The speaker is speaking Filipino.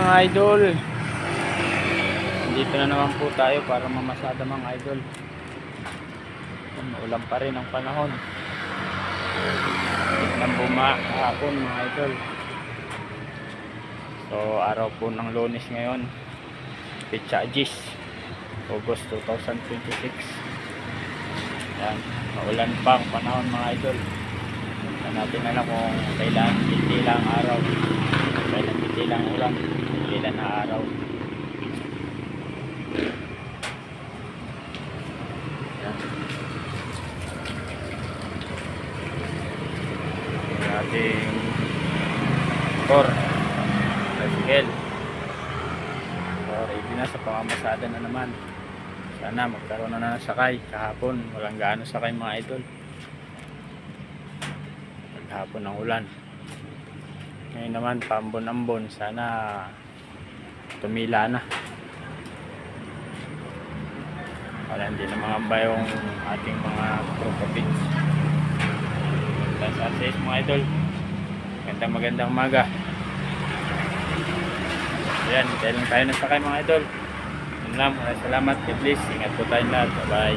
mga idol. Dito na naman po tayo para mamasada mga idol. Ulan pa rin ang panahon. Nang kahapon mga idol. So araw po ng Lunes ngayon, Petsa Gis, August 2026. Yan, maulan pa ang panahon mga idol. Hindi natin alam kung kailan titila ang araw, kailan titila ang ulan, kailan na araw. Yan. Yung ating motor, bicycle. So ready na sa pamamasada na naman. Sana magkaroon na ng sakay. Kahapon walang gaano sakay mga idol. Maghapon ng ulan. Ngayon naman pambon-ambon. Sana tumila na. Wala hindi na mangamba yung ating mga propapits. That's access mga idol. Magandang umaga. Ayan, dahil lang tayo nasakay mga idol. Salamat, God bless. Ingat po tayong lahat. Bye bye.